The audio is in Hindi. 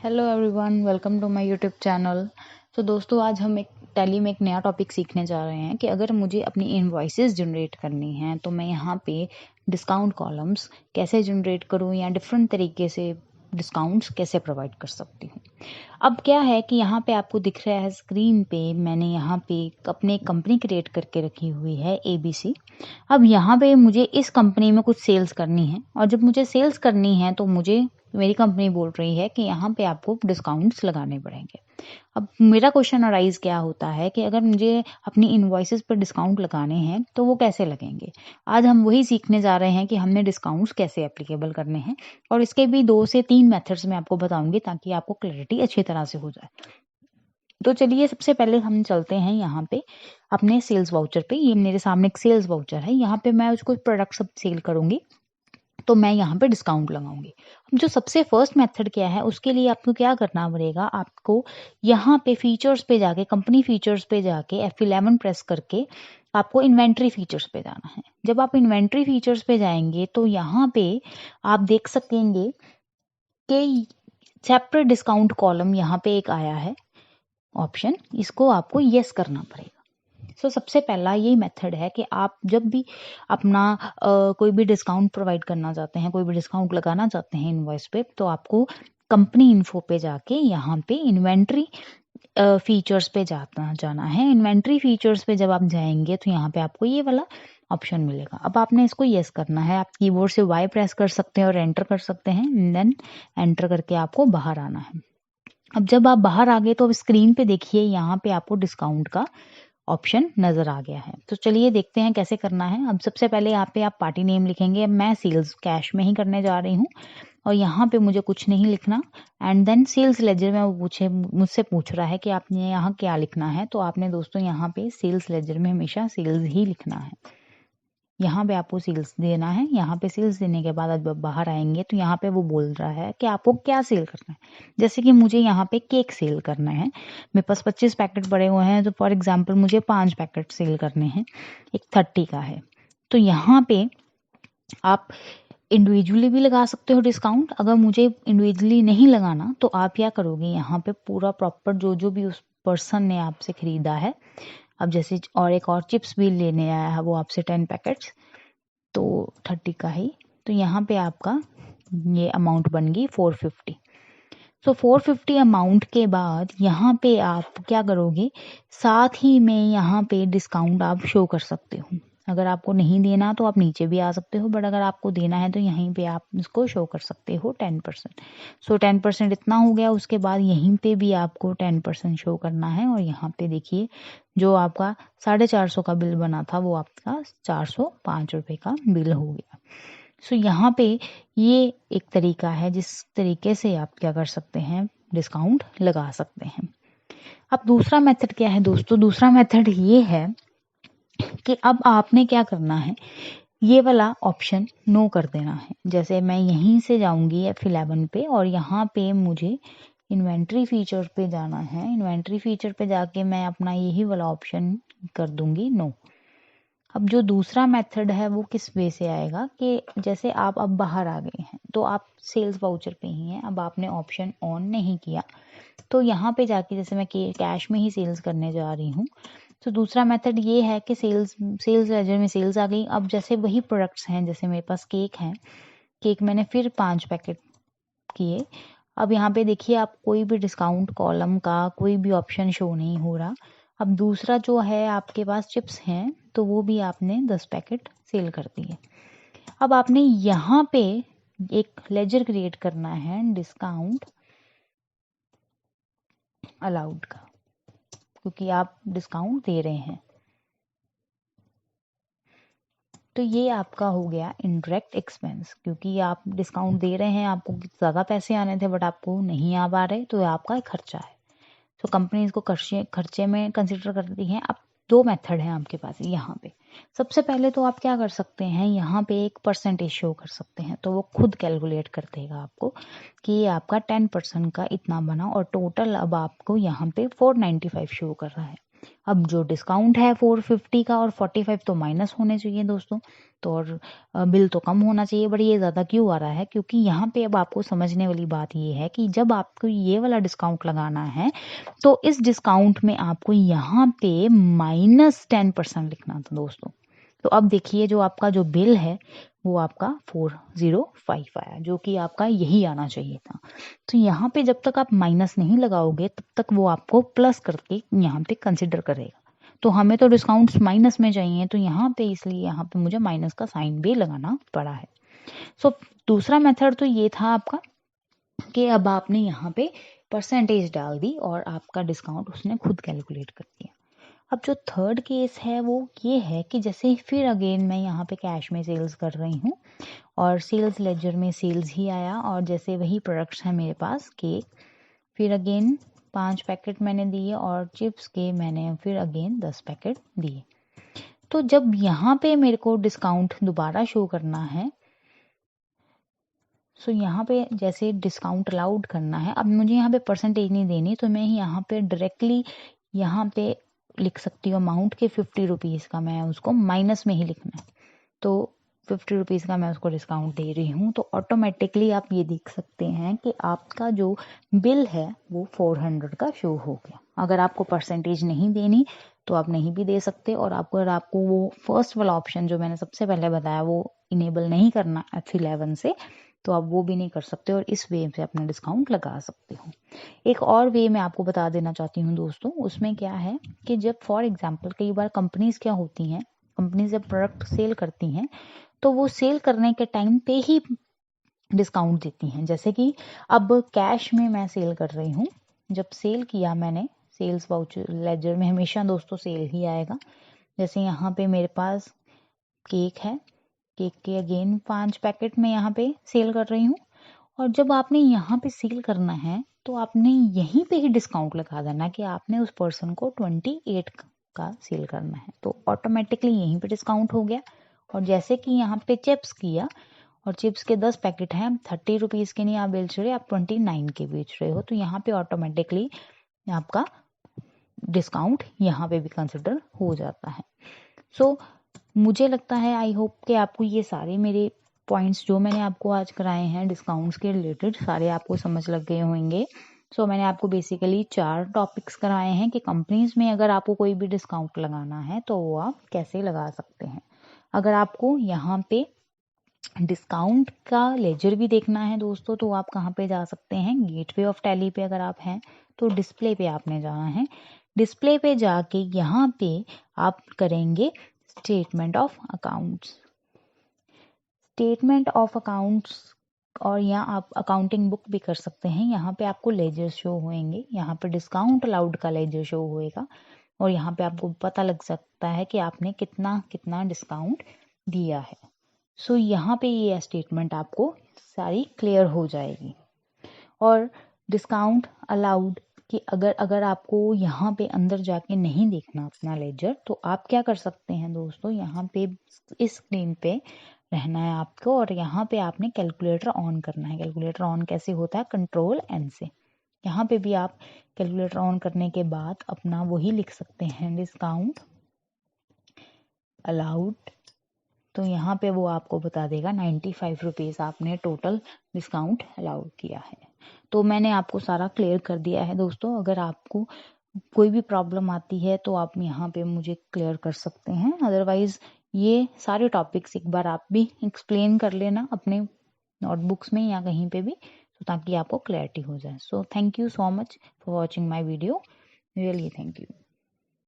Hello everyone, welcome to my YouTube channel. तो दोस्तों, आज हम टैली में एक नया टॉपिक सीखने जा रहे हैं कि अगर मुझे अपनी इनवॉइसेस जनरेट करनी है तो मैं यहाँ पे डिस्काउंट कॉलम्स कैसे जनरेट करूँ या डिफरेंट तरीके से डिस्काउंट्स कैसे प्रोवाइड कर सकती हूँ। अब क्या है कि यहाँ पे आपको दिख रहा है स्क्रीन पे, मैंने यहाँ पे अपने कंपनी क्रिएट करके रखी हुई है ABC। अब यहाँ पे मुझे इस कंपनी में कुछ सेल्स करनी है और जब मुझे सेल्स करनी है तो मुझे मेरी कंपनी बोल रही है कि यहाँ पे आपको डिस्काउंट्स लगाने पड़ेंगे। अब मेरा क्वेश्चन अराइज क्या होता है कि अगर मुझे अपनी इनवॉइसेस पर डिस्काउंट लगाने हैं तो वो कैसे लगेंगे। आज हम वही सीखने जा रहे हैं कि हमने डिस्काउंट्स कैसे एप्लीकेबल करने हैं और इसके भी 2 से 3 मेथड्स मैं आपको बताऊंगी ताकि आपको क्लैरिटी अच्छी तरह से हो जाए। तो चलिए, सबसे पहले हम चलते हैं यहाँ पे अपने सेल्स वाउचर पे। ये मेरे सामने एक सेल्स वाउचर है, यहाँ पे मैं उसको प्रोडक्ट सब सेल करूंगी तो मैं यहाँ पे डिस्काउंट लगाऊंगी। अब जो सबसे फर्स्ट मेथड क्या है, उसके लिए आपको क्या करना पड़ेगा, आपको यहाँ पे फीचर्स पे जाके, कंपनी फीचर्स पे जाके F11 प्रेस करके आपको इन्वेंट्री फीचर्स पे जाना है। जब आप इन्वेंट्री फीचर्स पे जाएंगे तो यहाँ पे आप देख सकेंगे कि सेपरेट डिस्काउंट कॉलम यहाँ पे एक आया है ऑप्शन, इसको आपको यस करना पड़ेगा। सबसे पहला यही मेथड है कि आप जब भी अपना कोई भी डिस्काउंट प्रोवाइड करना चाहते हैं, कोई भी डिस्काउंट लगाना चाहते हैं इनवॉइस पे, तो आपको कंपनी इन्फो पे जाके यहाँ पे इन्वेंट्री फीचर्स पे जाना है। इन्वेंट्री फीचर्स पे जब आप जाएंगे तो यहाँ पे आपको ये वाला ऑप्शन मिलेगा। अब आपने इसको यस करना है। आप कीबोर्ड से Y प्रेस कर सकते हैं और एंटर कर सकते हैं, देन एंटर करके आपको बाहर आना है। अब जब आप बाहर आ गए तो अब स्क्रीन पे देखिए, यहाँ पे आपको डिस्काउंट का ऑप्शन नजर आ गया है। तो चलिए देखते हैं कैसे करना है। अब सबसे पहले यहाँ पे आप पार्टी नेम लिखेंगे। मैं सेल्स कैश में ही करने जा रही हूँ और यहाँ पे मुझे कुछ नहीं लिखना। एंड देन सेल्स लेजर में वो मुझसे पूछ रहा है कि आपने यहाँ क्या लिखना है, तो आपने दोस्तों यहाँ पे सेल्स लेजर में हमेशा सेल्स ही लिखना है। यहाँ पे आपको सेल्स देना है। यहाँ पे सेल्स देने के बाद जब बाहर आएंगे तो यहाँ पे वो बोल रहा है कि आपको क्या सेल करना है। जैसे कि मुझे यहाँ पे केक सेल करना है, मेरे पास 25 पैकेट पड़े हुए हैं, तो फॉर एग्जांपल मुझे 5 पैकेट सेल करने हैं, एक 30 का है। तो यहाँ पे आप इंडिविजुअली भी लगा सकते हो डिस्काउंट। अगर मुझे इंडिविजुअली नहीं लगाना तो आप क्या करोगे, यहाँ पे पूरा प्रॉपर जो भी उस पर्सन ने आपसे खरीदा है, अब जैसे और एक और चिप्स भी लेने आया है वो आपसे 10 पैकेट्स, तो 30 का ही, तो यहाँ पे आपका ये अमाउंट बन गई 450। 450 अमाउंट के बाद यहाँ पे आप क्या करोगे, साथ ही में यहाँ पे डिस्काउंट आप शो कर सकते हो। अगर आपको नहीं देना तो आप नीचे भी आ सकते हो, बट अगर आपको देना है तो यहीं पे आप इसको शो कर सकते हो 10%। 10% इतना हो गया। उसके बाद यहीं पे भी आपको 10% शो करना है और यहाँ पे देखिए जो आपका 450 का बिल बना था वो आपका 405 रुपये का बिल हो गया। यहाँ पे ये एक तरीका है जिस तरीके से आप क्या कर सकते हैं, डिस्काउंट लगा सकते हैं। अब दूसरा मेथड क्या है दोस्तों, दूसरा मेथड ये है कि अब आपने क्या करना है, ये वाला ऑप्शन नो कर देना है। जैसे मैं यहीं से जाऊंगी F11 पे और यहाँ पे मुझे इन्वेंट्री फीचर पे जाना है। इन्वेंट्री फीचर पे जाके मैं अपना यही वाला ऑप्शन कर दूंगी नो। अब जो दूसरा मेथड है वो किस वे से आएगा कि जैसे आप अब बाहर आ गए हैं तो आप सेल्स वाउचर पे ही हैं, अब आपने ऑप्शन ऑन नहीं किया, तो यहाँ पे जाके जैसे मैं कैश में ही सेल्स करने जा रही हूँ, तो दूसरा मेथड ये है कि सेल्स लेजर में सेल्स आ गई। अब जैसे वही प्रोडक्ट्स हैं, जैसे मेरे पास केक है, केक मैंने फिर 5 पैकेट किए। अब यहाँ पे देखिए आप कोई भी डिस्काउंट कॉलम का कोई भी ऑप्शन शो नहीं हो रहा। अब दूसरा जो है आपके पास चिप्स हैं, तो वो भी आपने 10 पैकेट सेल कर दिए। अब आपने यहाँ पे एक लेजर क्रिएट करना है डिस्काउंट अलाउड का, क्योंकि आप डिस्काउंट दे रहे हैं। तो ये आपका हो गया इनडायरेक्ट एक्सपेंस, क्योंकि आप डिस्काउंट दे रहे हैं, आपको ज़्यादा पैसे आने थे बट आपको नहीं आ पा रहे, तो ये आपका खर्चा है। तो कंपनी इसको खर्चे में कंसिडर करती है। अब 2 मेथड हैं आपके पास यहाँ पे। सबसे पहले तो आप क्या कर सकते हैं, यहाँ पे एक परसेंटेज शो कर सकते हैं, तो वो खुद कैलकुलेट कर देगा आपको कि ये आपका 10% का इतना बना और टोटल अब आपको यहाँ पे 495 शो कर रहा है। अब जो डिस्काउंट है 450 का और 45 तो माइनस होने चाहिए दोस्तों, तो और बिल तो कम होना चाहिए। बट ये ज़्यादा क्यों आ रहा है, क्योंकि यहाँ पे अब आपको समझने वाली बात ये है कि जब आपको ये वाला डिस्काउंट लगाना है तो इस डिस्काउंट में आपको यहाँ पे -10% लिखना था दोस्तों। तो अब देखिए जो आपका जो बिल है वो आपका 405 आया, जो कि आपका यही आना चाहिए था। तो यहाँ पे जब तक आप माइनस नहीं लगाओगे तब तक वो आपको प्लस करके यहाँ पे कंसिडर करेगा। तो हमें तो डिस्काउंट्स माइनस में चाहिए, तो यहाँ पे इसलिए यहाँ पे मुझे माइनस का साइन भी लगाना पड़ा है। सो दूसरा मेथड तो ये था आपका कि अब आपने यहाँ पे परसेंटेज डाल दी और आपका डिस्काउंट उसने खुद कैलकुलेट कर दिया। अब जो थर्ड केस है वो ये है कि जैसे फिर अगेन मैं यहाँ पे कैश में सेल्स कर रही हूँ और सेल्स लेजर में सेल्स ही आया, और जैसे वही प्रोडक्ट्स हैं मेरे पास केक, फिर अगेन 5 पैकेट मैंने दिए और चिप्स के मैंने फिर अगेन 10 पैकेट दिए। तो जब यहाँ पे मेरे को डिस्काउंट दोबारा शो करना है, सो यहाँ पे जैसे डिस्काउंट अलाउड करना है, अब मुझे यहाँ पे परसेंटेज नहीं देनी, तो मैं यहाँ पे डायरेक्टली यहाँ पे लिख सकती हूँ अमाउंट के 50 रुपीज़ का मैं उसको माइनस में ही लिखना है। तो 50 रुपीज़ का मैं उसको डिस्काउंट दे रही हूँ, तो ऑटोमेटिकली आप ये देख सकते हैं कि आपका जो बिल है वो 400 का शो हो गया। अगर आपको परसेंटेज नहीं देनी तो आप नहीं भी दे सकते, और आपको अगर आपको वो फर्स्ट वाला ऑप्शन जो मैंने सबसे पहले बताया वो इनेबल नहीं करना F11 से, तो आप वो भी नहीं कर सकते और इस वे से अपना डिस्काउंट लगा सकते हो। एक और वे मैं आपको बता देना चाहती हूँ दोस्तों, उसमें क्या है कि जब फॉर एग्जांपल कई बार कंपनीज क्या होती हैं, कंपनी जब प्रोडक्ट सेल करती हैं तो वो सेल करने के टाइम पे ही डिस्काउंट देती हैं। जैसे कि अब कैश में मैं सेल कर रही हूँ, जब सेल किया मैंने, सेल्स वाउचर लेजर में हमेशा दोस्तों सेल ही आएगा। जैसे यहाँ पे मेरे पास केक है, केक के अगेन 5 पैकेट में यहाँ पे सेल कर रही हूँ, और जब आपने यहाँ पे सेल करना है तो आपने यहीं पे ही डिस्काउंट लगा देना कि आपने उस पर्सन को 28 का सेल करना है, तो ऑटोमेटिकली यहीं पे डिस्काउंट हो गया। और जैसे कि यहाँ पे चिप्स किया और चिप्स के 10 पैकेट हैं, 30 रुपीज़ के नहीं आप बेच रहे, आप 29 के बेच रहे हो, तो यहाँ पे ऑटोमेटिकली आपका डिस्काउंट यहाँ पे भी कंसिडर हो जाता है। सो मुझे लगता है, आई होप कि आपको ये सारे मेरे पॉइंट्स जो मैंने आपको आज कराए हैं डिस्काउंट्स के रिलेटेड सारे आपको समझ लग गए होंगे। सो मैंने आपको बेसिकली 4 टॉपिक्स कराए हैं कि कंपनीज में अगर आपको कोई भी डिस्काउंट लगाना है तो वो आप कैसे लगा सकते हैं। अगर आपको यहाँ पे डिस्काउंट का लेजर भी देखना है दोस्तों, तो आप कहाँ पे जा सकते हैं, गेटवे ऑफ टैली पे अगर आप हैं तो डिस्प्ले पे आपने जाना है। डिस्प्ले पे जाके यहाँ पे आप करेंगे statement of accounts, statement of accounts, और यहाँ आप अकाउंटिंग बुक भी कर सकते हैं। यहाँ पे आपको लेजर शो होएंगे, यहाँ पे डिस्काउंट अलाउड का लेजर शो होएगा, और यहाँ पे आपको पता लग सकता है कि आपने कितना कितना डिस्काउंट दिया है। सो यहाँ पे ये स्टेटमेंट आपको सारी क्लियर हो जाएगी। और डिस्काउंट अलाउड कि अगर आपको यहाँ पे अंदर जाके नहीं देखना अपना लेजर, तो आप क्या कर सकते हैं दोस्तों, यहाँ पे इस स्क्रीन पे रहना है आपको और यहाँ पे आपने कैलकुलेटर ऑन करना है। कैलकुलेटर ऑन कैसे होता है, कंट्रोल N से। यहाँ पे भी आप कैलकुलेटर ऑन करने के बाद अपना वही लिख सकते हैं, डिस्काउंट अलाउड, तो यहाँ पे वो आपको बता देगा 95 रुपीज़ आपने टोटल डिस्काउंट अलाउड किया है। तो मैंने आपको सारा क्लियर कर दिया है दोस्तों। अगर आपको कोई भी प्रॉब्लम आती है तो आप यहाँ पे मुझे क्लियर कर सकते हैं, अदरवाइज ये सारे टॉपिक्स एक बार आप भी एक्सप्लेन कर लेना अपने नोटबुक्स में या कहीं पे भी, तो ताकि आपको क्लैरिटी हो जाए। So thank you so much for watching my video, really thank you.